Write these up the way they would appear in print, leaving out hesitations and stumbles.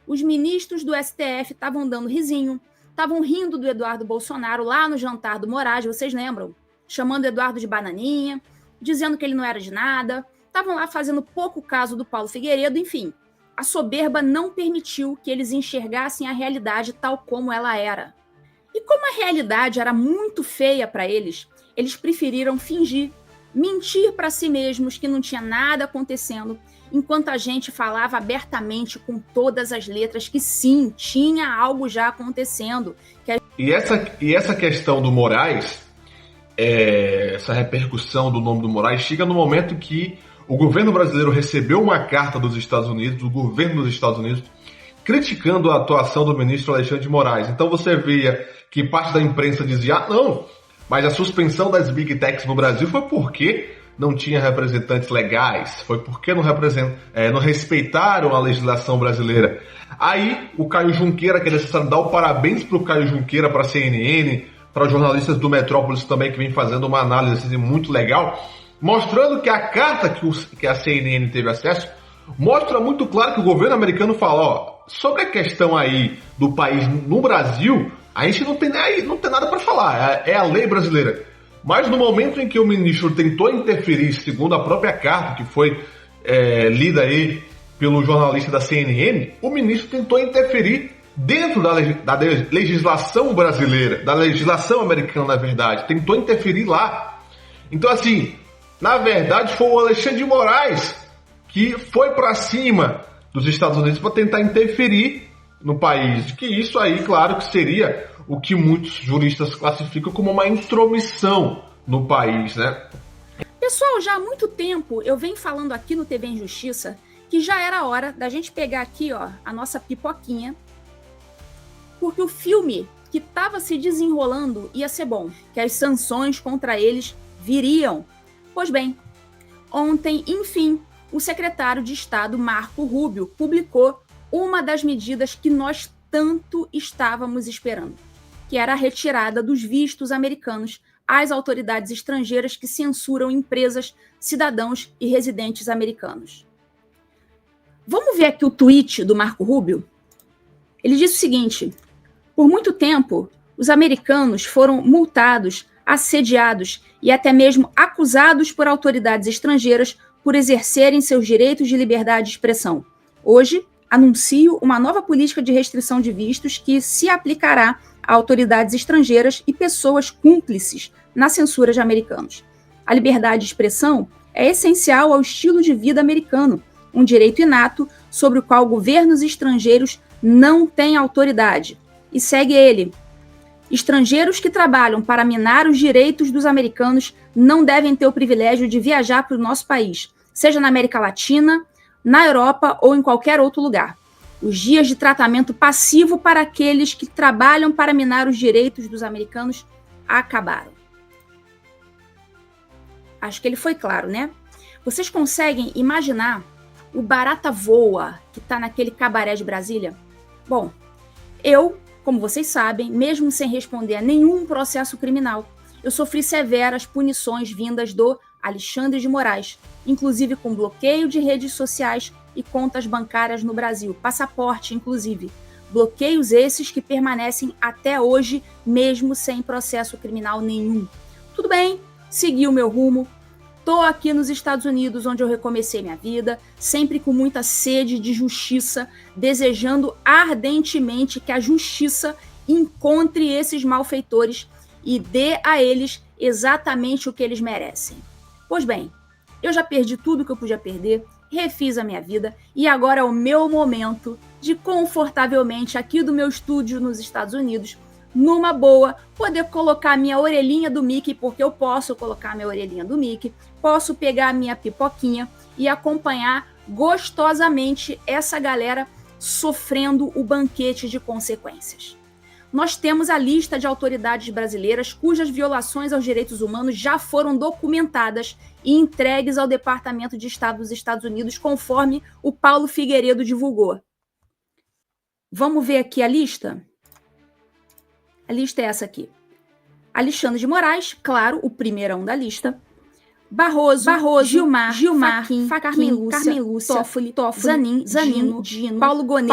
Os ministros do STF estavam dando risinho, estavam rindo do Eduardo Bolsonaro lá no jantar do Moraes, vocês lembram? Chamando o Eduardo de bananinha, dizendo que ele não era de nada, estavam lá fazendo pouco caso do Paulo Figueiredo, enfim. A soberba não permitiu que eles enxergassem a realidade tal como ela era. E como a realidade era muito feia para eles preferiram fingir, mentir para si mesmos que não tinha nada acontecendo, enquanto a gente falava abertamente com todas as letras que sim, tinha algo já acontecendo. E essa questão do Moraes, essa repercussão do nome do Moraes, chega no momento que o governo brasileiro recebeu uma carta dos Estados Unidos, do governo dos Estados Unidos, criticando a atuação do ministro Alexandre de Moraes. Então você via que parte da imprensa dizia, não, mas a suspensão das Big Techs no Brasil foi porque não tinha representantes legais, foi porque não respeitaram a legislação brasileira. Aí o Caio Junqueira, que é necessário dar o parabéns para o Caio Junqueira, para a CNN, para os jornalistas do Metrópolis também, que vem fazendo uma análise muito legal, mostrando que a carta que a CNN teve acesso mostra muito claro que o governo americano fala, sobre a questão aí do país no Brasil, a gente não tem nada para falar, é a lei brasileira. Mas no momento em que o ministro tentou interferir, segundo a própria carta que foi lida aí pelo jornalista da CNN, o ministro tentou interferir dentro da legislação brasileira, da legislação americana, na verdade, tentou interferir lá. Então, assim, na verdade, foi o Alexandre de Moraes que foi para cima dos Estados Unidos para tentar interferir no país. Que isso aí, claro, que seria o que muitos juristas classificam como uma intromissão no país, né? Pessoal, já há muito tempo eu venho falando aqui no TV Injustiça que já era hora da gente pegar aqui, ó, a nossa pipoquinha, porque o filme que estava se desenrolando ia ser bom, que as sanções contra eles viriam. Pois bem, ontem, enfim, o secretário de Estado, Marco Rubio, publicou uma das medidas que nós tanto estávamos esperando, que era a retirada dos vistos americanos às autoridades estrangeiras que censuram empresas, cidadãos e residentes americanos. Vamos ver aqui o tweet do Marco Rubio? Ele disse o seguinte: por muito tempo, os americanos foram multados, assediados e até mesmo acusados por autoridades estrangeiras por exercerem seus direitos de liberdade de expressão. Hoje, anuncio uma nova política de restrição de vistos que se aplicará a autoridades estrangeiras e pessoas cúmplices na censura de americanos. A liberdade de expressão é essencial ao estilo de vida americano, um direito inato sobre o qual governos estrangeiros não têm autoridade. E segue ele: estrangeiros que trabalham para minar os direitos dos americanos não devem ter o privilégio de viajar para o nosso país, seja na América Latina, na Europa ou em qualquer outro lugar. Os dias de tratamento passivo para aqueles que trabalham para minar os direitos dos americanos acabaram. Acho que ele foi claro, né? Vocês conseguem imaginar o barata voa que está naquele cabaré de Brasília? Bom, eu, como vocês sabem, mesmo sem responder a nenhum processo criminal, eu sofri severas punições vindas do Alexandre de Moraes, inclusive com bloqueio de redes sociais e contas bancárias no Brasil, passaporte inclusive. Bloqueios esses que permanecem até hoje, mesmo sem processo criminal nenhum. Tudo bem, segui o meu rumo. Estou aqui nos Estados Unidos, onde eu recomecei minha vida, sempre com muita sede de justiça, desejando ardentemente que a justiça encontre esses malfeitores e dê a eles exatamente o que eles merecem. Pois bem, eu já perdi tudo que eu podia perder, refiz a minha vida e agora é o meu momento de confortavelmente aqui do meu estúdio nos Estados Unidos, numa boa, poder colocar a minha orelhinha do Mickey, porque eu posso colocar a minha orelhinha do Mickey, posso pegar a minha pipoquinha e acompanhar gostosamente essa galera sofrendo o banquete de consequências. Nós temos a lista de autoridades brasileiras cujas violações aos direitos humanos já foram documentadas e entregues ao Departamento de Estado dos Estados Unidos, conforme o Paulo Figueiredo divulgou. Vamos ver aqui a lista? A lista é essa aqui. Alexandre de Moraes, claro, o primeirão da lista. Barroso, Gilmar, Fachin, Carmen Lúcia, Toffoli, Zanin, Dino, Paulo Gonê,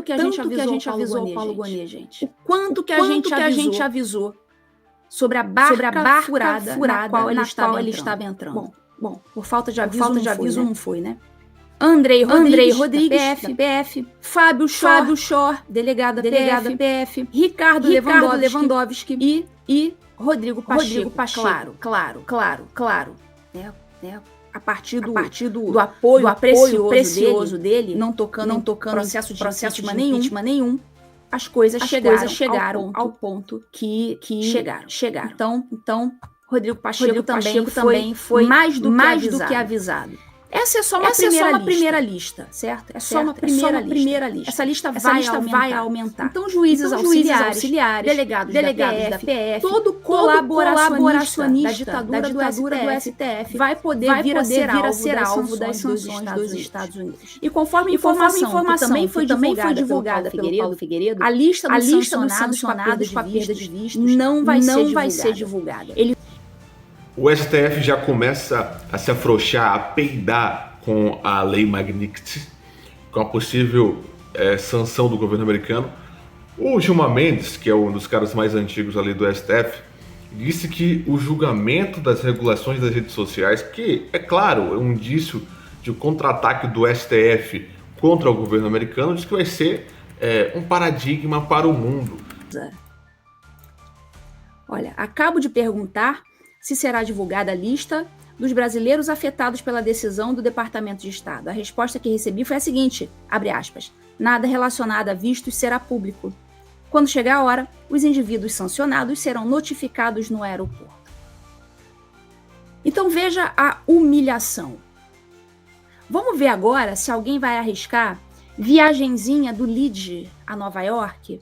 tanto que a gente avisou o Paulo Gonê, gente. O quanto que a gente avisou sobre a barca furada na qual ele estava entrando. Bom, por falta de aviso não foi, né? Andrei Rodrigues, da PF, Fábio Schor, delegado da PF, Ricardo Lewandowski e Rodrigo Pacheco. Claro. A partir do apoio precioso dele, não tocando processo de impeachment nenhum, as coisas chegaram ao ponto que chegaram. Então, Rodrigo Pacheco também foi mais do que avisado. Essa é só uma primeira lista, certo? É só uma primeira lista. Essa lista vai aumentar. Então, juízes auxiliares, delegados da PF, todo colaboracionista da ditadura do STF vai poder vir a ser alvo das sanções dos Estados Unidos. E conforme informação também foi divulgada pelo Paulo Figueiredo, a lista dos sancionados com a perda de vistos não vai ser divulgada. O STF já começa a se afrouxar, a peidar com a Lei Magnitsky, com a possível sanção do governo americano. O Gilmar Mendes, que é um dos caras mais antigos ali do STF, disse que o julgamento das regulações das redes sociais, que, é claro, é um indício de contra-ataque do STF contra o governo americano, diz que vai ser um paradigma para o mundo. Olha, acabo de perguntar se será divulgada a lista dos brasileiros afetados pela decisão do Departamento de Estado. A resposta que recebi foi a seguinte, abre aspas, nada relacionado a vistos será público. Quando chegar a hora, os indivíduos sancionados serão notificados no aeroporto. Então veja a humilhação. Vamos ver agora se alguém vai arriscar viagenzinha do Lide a Nova York?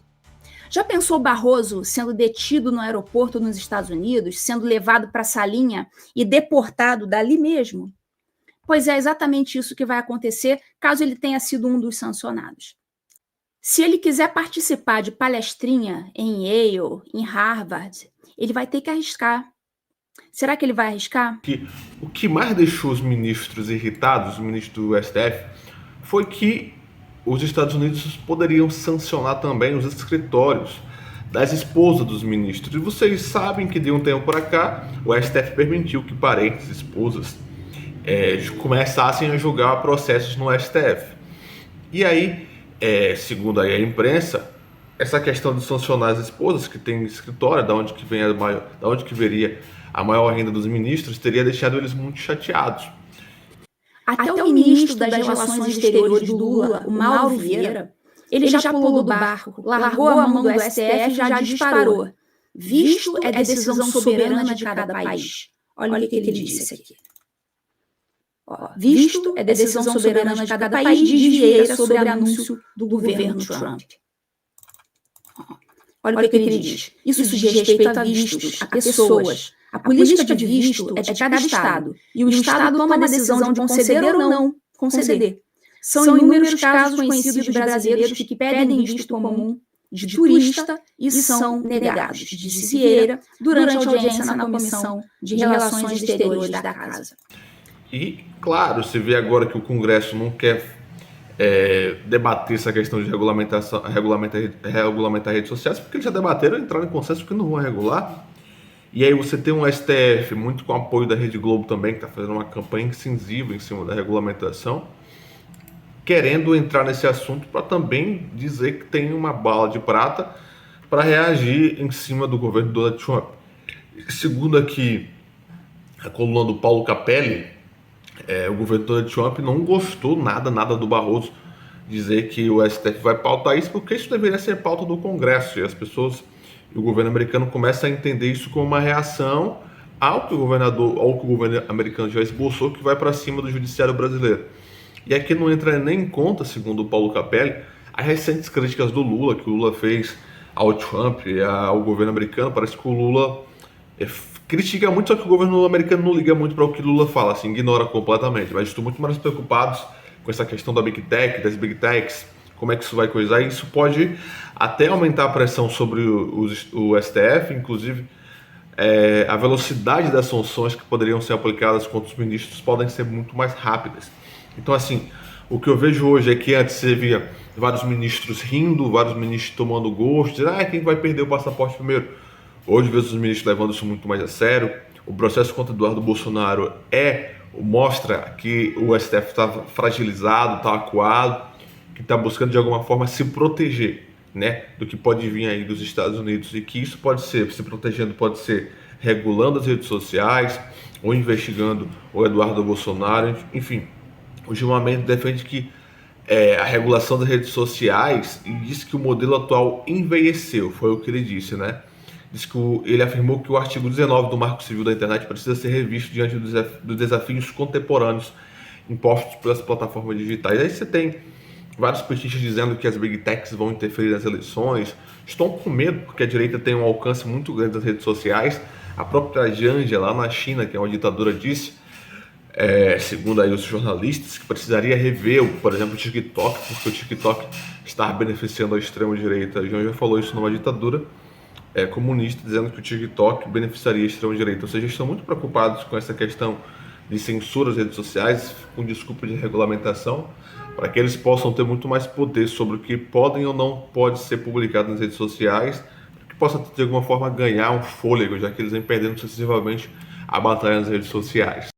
Já pensou Barroso sendo detido no aeroporto nos Estados Unidos, sendo levado para a salinha e deportado dali mesmo? Pois é exatamente isso que vai acontecer caso ele tenha sido um dos sancionados. Se ele quiser participar de palestrinha em Yale, em Harvard, ele vai ter que arriscar. Será que ele vai arriscar? O que mais deixou os ministros irritados, os ministros do STF, foi que os Estados Unidos poderiam sancionar também os escritórios das esposas dos ministros. E vocês sabem que de um tempo para cá, o STF permitiu que parentes, esposas, começassem a julgar processos no STF. E aí, segundo aí a imprensa, essa questão de sancionar as esposas, que tem escritório, da onde que viria a maior renda dos ministros, teria deixado eles muito chateados. Até o ministro das Relações Exteriores do Lula, o Mauro Vieira, ele já pulou do barco, largou a mão do STF e já disparou. Visto é decisão soberana de cada país. Olha o que ele disse aqui. Visto é decisão soberana de cada país, diz Vieira sobre anúncio do governo Trump. Olha o que ele diz. Isso diz respeito a vistos, a pessoas. A política de visto é de cada Estado, e o Estado toma a decisão de conceder ou não conceder. São inúmeros casos conhecidos de brasileiros que pedem visto comum de turista e são negados, disse Vieira, durante a audiência na Comissão de Relações Exteriores da Casa. E, claro, se vê agora que o Congresso não quer debater essa questão de regulamentar redes sociais, porque eles já debateram e entraram em consenso que não vão regular. E aí você tem um STF, muito com o apoio da Rede Globo também, que está fazendo uma campanha incisiva em cima da regulamentação, querendo entrar nesse assunto para também dizer que tem uma bala de prata para reagir em cima do governo Donald Trump. Segundo aqui a coluna do Paulo Capelli, o governo Donald Trump não gostou nada do Barroso dizer que o STF vai pautar isso, porque isso deveria ser pauta do Congresso, e as pessoas e o governo americano começa a entender isso como uma reação ao que o governo americano já esboçou, que vai para cima do judiciário brasileiro. E aqui não entra nem em conta, segundo o Paulo Capelli, as recentes críticas do Lula, que o Lula fez ao Trump e ao governo americano. Parece que o Lula critica muito, só que o governo americano não liga muito para o que o Lula fala, assim, ignora completamente. Mas estou muito mais preocupado com essa questão da Big Tech, das Big Techs, como é que isso vai coisar, e isso pode até aumentar a pressão sobre o STF, inclusive a velocidade das sanções que poderiam ser aplicadas contra os ministros podem ser muito mais rápidas. Então, assim, o que eu vejo hoje é que antes você via vários ministros rindo, vários ministros tomando gosto, dizendo, quem vai perder o passaporte primeiro? Hoje vejo os ministros levando isso muito mais a sério. O processo contra Eduardo Bolsonaro mostra que o STF está fragilizado, está acuado, que está buscando de alguma forma se proteger, né, do que pode vir aí dos Estados Unidos, e que isso pode ser, se protegendo, pode ser regulando as redes sociais ou investigando o Eduardo Bolsonaro, enfim. O Gilmar Mendes defende que a regulação das redes sociais, e diz que o modelo atual envelheceu, foi o que ele disse, né? Diz que ele afirmou que o artigo 19 do Marco Civil da Internet precisa ser revisto diante dos desafios contemporâneos impostos pelas plataformas digitais. Aí você tem vários petistas dizendo que as Big Techs vão interferir nas eleições. Estão com medo porque a direita tem um alcance muito grande das redes sociais. A própria Janja, lá na China, que é uma ditadura, disse, segundo aí os jornalistas, que precisaria rever, por exemplo, o TikTok, porque o TikTok está beneficiando a extrema-direita. A Janja falou isso numa ditadura comunista, dizendo que o TikTok beneficiaria a extrema-direita. Ou seja, estão muito preocupados com essa questão de censura às redes sociais, com desculpa de regulamentação, para que eles possam ter muito mais poder sobre o que podem ou não pode ser publicado nas redes sociais, para que possa de alguma forma ganhar um fôlego, já que eles vêm perdendo sucessivamente a batalha nas redes sociais.